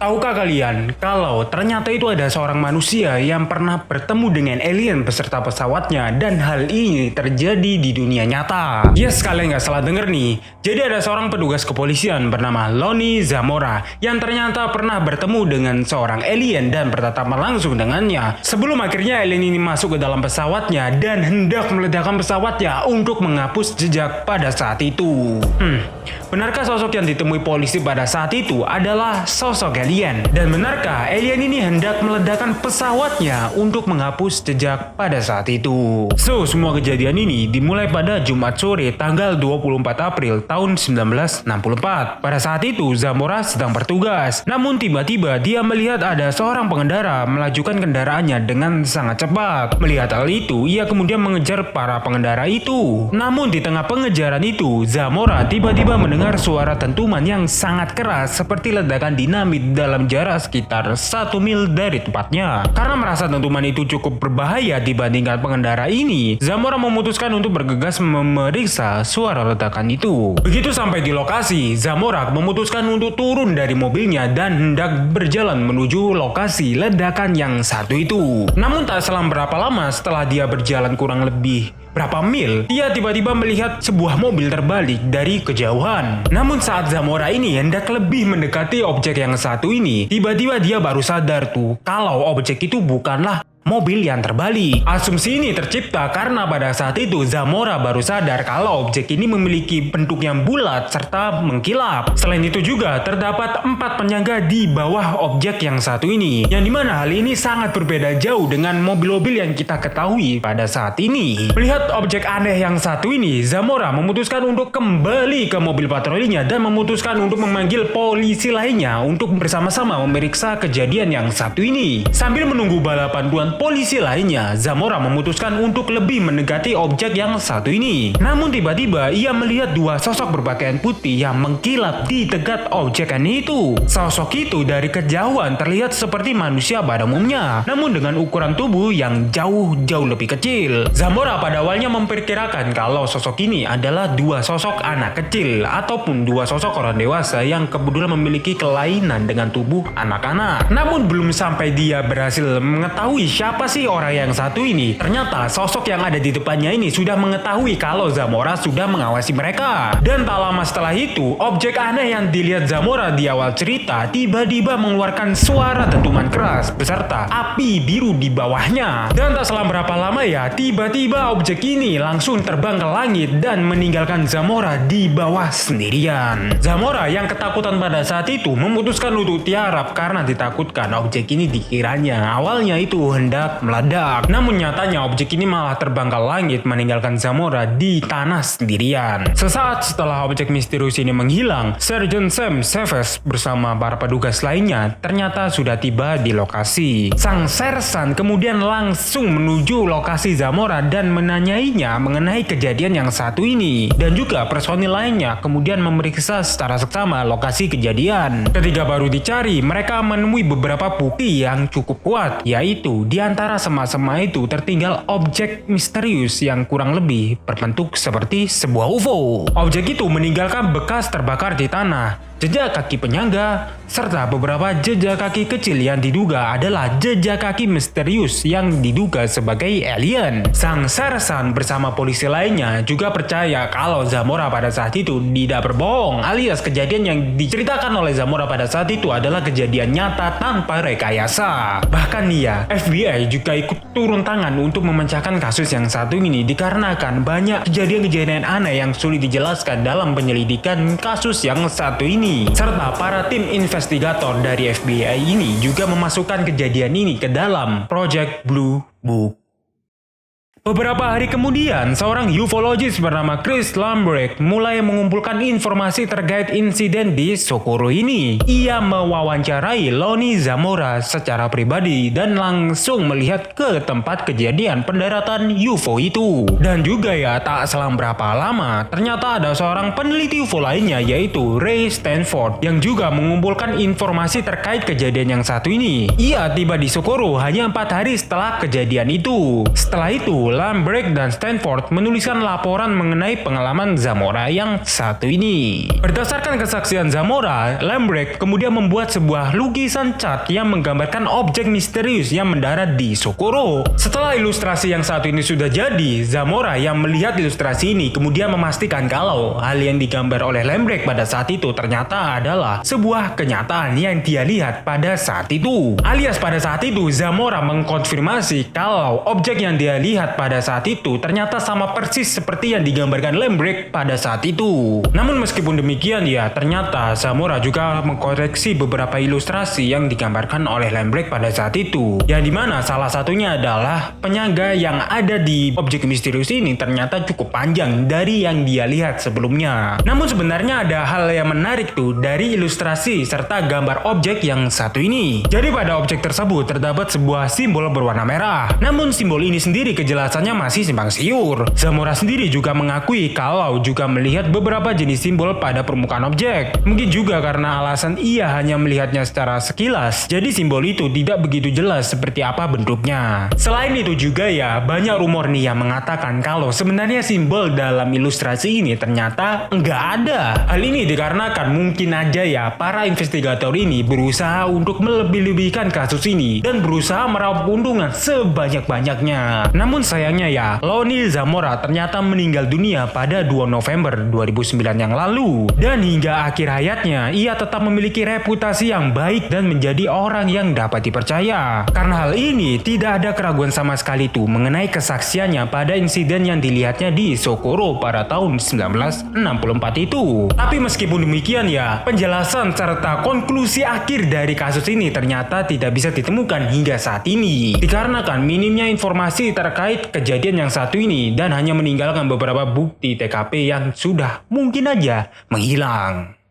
Tahukah kalian kalau ternyata itu ada seorang manusia yang pernah bertemu dengan alien beserta pesawatnya dan hal ini terjadi di dunia nyata? Yes, kalian nggak salah denger nih. Jadi ada seorang petugas kepolisian bernama Lonnie Zamora yang ternyata pernah bertemu dengan seorang alien dan bertatapan langsung dengannya. Sebelum akhirnya alien ini masuk ke dalam pesawatnya dan hendak meledakkan pesawatnya untuk menghapus jejak pada saat itu. Benarkah sosok yang ditemui polisi pada saat itu adalah sosok alien? Dan benarkah alien ini hendak meledakkan pesawatnya untuk menghapus jejak pada saat itu? So, semua kejadian ini dimulai pada Jumat sore tanggal 24 April tahun 1964. Pada saat itu, Zamora sedang bertugas. Namun tiba-tiba dia melihat ada seorang pengendara melajukan kendaraannya dengan sangat cepat. Melihat hal itu, ia kemudian mengejar para pengendara itu. Namun di tengah pengejaran itu, Zamora tiba-tiba mendengar suara dentuman yang sangat keras seperti ledakan dinamit dalam jarak sekitar 1 mil dari tempatnya. Karena merasa dentuman itu cukup berbahaya dibandingkan pengendara ini, Zamora memutuskan untuk bergegas memeriksa suara ledakan itu. Begitu sampai di lokasi, Zamora memutuskan untuk turun dari mobilnya dan hendak berjalan menuju lokasi ledakan yang satu itu. Namun tak selang berapa lama setelah dia berjalan kurang lebih berapa mil, dia tiba-tiba melihat sebuah mobil terbalik dari kejauhan. Namun saat Zamora ini hendak lebih mendekati objek yang satu ini, tiba-tiba dia baru sadar tuh kalau objek itu bukanlah mobil yang terbalik. Asumsi ini tercipta karena pada saat itu Zamora baru sadar kalau objek ini memiliki bentuk yang bulat serta mengkilap. Selain itu juga terdapat 4 penyangga di bawah objek yang satu ini, yang dimana hal ini sangat berbeda jauh dengan mobil-mobil yang kita ketahui pada saat ini. Melihat objek aneh yang satu ini, Zamora memutuskan untuk kembali ke mobil patrolinya dan memutuskan untuk memanggil polisi lainnya untuk bersama-sama memeriksa kejadian yang satu ini. Sambil menunggu bala bantuan polisi lainnya, Zamora memutuskan untuk lebih mendekati objek yang satu ini. Namun tiba-tiba ia melihat 2 sosok berpakaian putih yang mengkilap di dekat objek aneh itu. Sosok itu dari kejauhan terlihat seperti manusia pada umumnya, namun dengan ukuran tubuh yang jauh-jauh lebih kecil. Zamora pada awalnya memperkirakan kalau sosok ini adalah 2 sosok anak kecil ataupun 2 sosok orang dewasa yang kebetulan memiliki kelainan dengan tubuh anak-anak. Namun belum sampai dia berhasil mengetahui siapa sih orang yang satu ini, ternyata sosok yang ada di depannya ini sudah mengetahui kalau Zamora sudah mengawasi mereka. Dan tak lama setelah itu, objek aneh yang dilihat Zamora di awal cerita tiba-tiba mengeluarkan suara dentuman keras beserta api biru di bawahnya. Dan tak selang berapa lama ya, tiba-tiba objek ini langsung terbang ke langit dan meninggalkan Zamora di bawah sendirian. Zamora yang ketakutan pada saat itu memutuskan untuk tiarap karena ditakutkan objek ini dikiranya awalnya itu hendak meledak. Namun nyatanya objek ini malah terbang ke langit meninggalkan Zamora di tanah sendirian. Sesaat setelah objek misterius ini menghilang, Sergeant Sam Savage bersama para petugas lainnya ternyata sudah tiba di lokasi. Sang sersan kemudian langsung menuju lokasi Zamora dan menanyainya mengenai kejadian yang satu ini. Dan juga personil lainnya kemudian memeriksa secara seksama lokasi kejadian. Ketika baru dicari, mereka menemui beberapa bukti yang cukup kuat, yaitu di antara semak-semak itu tertinggal objek misterius yang kurang lebih berbentuk seperti sebuah UFO. Objek itu meninggalkan bekas terbakar di tanah, jejak kaki penyangga, serta beberapa jejak kaki kecil yang diduga adalah jejak kaki misterius yang diduga sebagai alien. Sang sersan bersama polisi lainnya juga percaya kalau Zamora pada saat itu tidak berbohong, alias kejadian yang diceritakan oleh Zamora pada saat itu adalah kejadian nyata tanpa rekayasa. Bahkan dia, FBI juga ikut turun tangan untuk memecahkan kasus yang satu ini dikarenakan banyak kejadian-kejadian aneh yang sulit dijelaskan dalam penyelidikan kasus yang satu ini. Serta para tim investigator dari FBI ini juga memasukkan kejadian ini ke dalam Project Blue Book. Beberapa hari kemudian, seorang ufologis bernama Chris Lambrecht mulai mengumpulkan informasi terkait insiden di Socorro ini. Ia mewawancarai Lonnie Zamora secara pribadi dan langsung melihat ke tempat kejadian pendaratan UFO itu. Dan juga ya, tak selang berapa lama, ternyata ada seorang peneliti UFO lainnya yaitu Ray Stanford yang juga mengumpulkan informasi terkait kejadian yang satu ini. Ia tiba di Socorro hanya 4 hari setelah kejadian itu. Setelah itu, Lambrecht dan Stanford menuliskan laporan mengenai pengalaman Zamora yang satu ini. Berdasarkan kesaksian Zamora, Lambrecht kemudian membuat sebuah lukisan cat yang menggambarkan objek misterius yang mendarat di Socorro. Setelah ilustrasi yang satu ini sudah jadi, Zamora yang melihat ilustrasi ini kemudian memastikan kalau hal yang digambar oleh Lambrecht pada saat itu ternyata adalah sebuah kenyataan yang dia lihat pada saat itu. Alias pada saat itu Zamora mengkonfirmasi kalau objek yang dia lihat pada saat itu ternyata sama persis seperti yang digambarkan Lambrecht pada saat itu. Namun meskipun demikian ya, ternyata Zamora juga mengkoreksi beberapa ilustrasi yang digambarkan oleh Lambrecht pada saat itu. Yang dimana salah satunya adalah penyangga yang ada di objek misterius ini ternyata cukup panjang dari yang dia lihat sebelumnya. Namun sebenarnya ada hal yang menarik tuh dari ilustrasi serta gambar objek yang satu ini. Jadi pada objek tersebut terdapat sebuah simbol berwarna merah. Namun simbol ini sendiri kejelasannya masih simpang siur. Zamora sendiri juga mengakui kalau juga melihat beberapa jenis simbol pada permukaan objek. Mungkin juga karena alasan ia hanya melihatnya secara sekilas, jadi simbol itu tidak begitu jelas seperti apa bentuknya. Selain itu juga ya, banyak rumor nih yang mengatakan kalau sebenarnya simbol dalam ilustrasi ini ternyata enggak ada. Hal ini dikarenakan mungkin aja ya para investigator ini berusaha untuk melebih-lebihkan kasus ini dan berusaha meraup keuntungan sebanyak-banyaknya. Namun sayangnya ya, Lonnie Zamora ternyata meninggal dunia pada 2 November 2009 yang lalu. Dan hingga akhir hayatnya, ia tetap memiliki reputasi yang baik dan menjadi orang yang dapat dipercaya. Karena hal ini, tidak ada keraguan sama sekali tuh mengenai kesaksiannya pada insiden yang dilihatnya di Socorro pada tahun 1964 itu. Tapi meskipun demikian ya, penjelasan serta konklusi akhir dari kasus ini ternyata tidak bisa ditemukan hingga saat ini. Dikarenakan minimnya informasi terkait kejadian yang satu ini dan hanya meninggalkan beberapa bukti TKP yang sudah mungkin aja menghilang.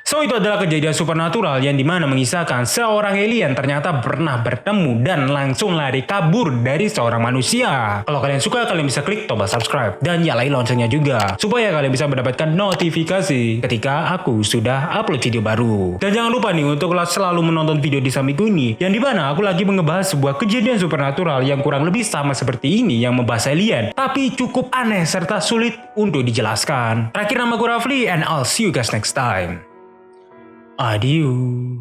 So itu adalah kejadian supernatural yang dimana mengisahkan seorang alien ternyata pernah bertemu dan langsung lari kabur dari seorang manusia. Kalau kalian suka, kalian bisa klik tombol subscribe dan nyalain loncengnya juga supaya kalian bisa mendapatkan notifikasi ketika aku sudah upload video baru. Dan jangan lupa nih untuk selalu menonton video di sampingku ini yang dimana aku lagi ngebahas sebuah kejadian supernatural yang kurang lebih sama seperti ini yang membahas alien tapi cukup aneh serta sulit untuk dijelaskan. Terakhir, nama gue Rafli and I'll see you guys next time. Adieu.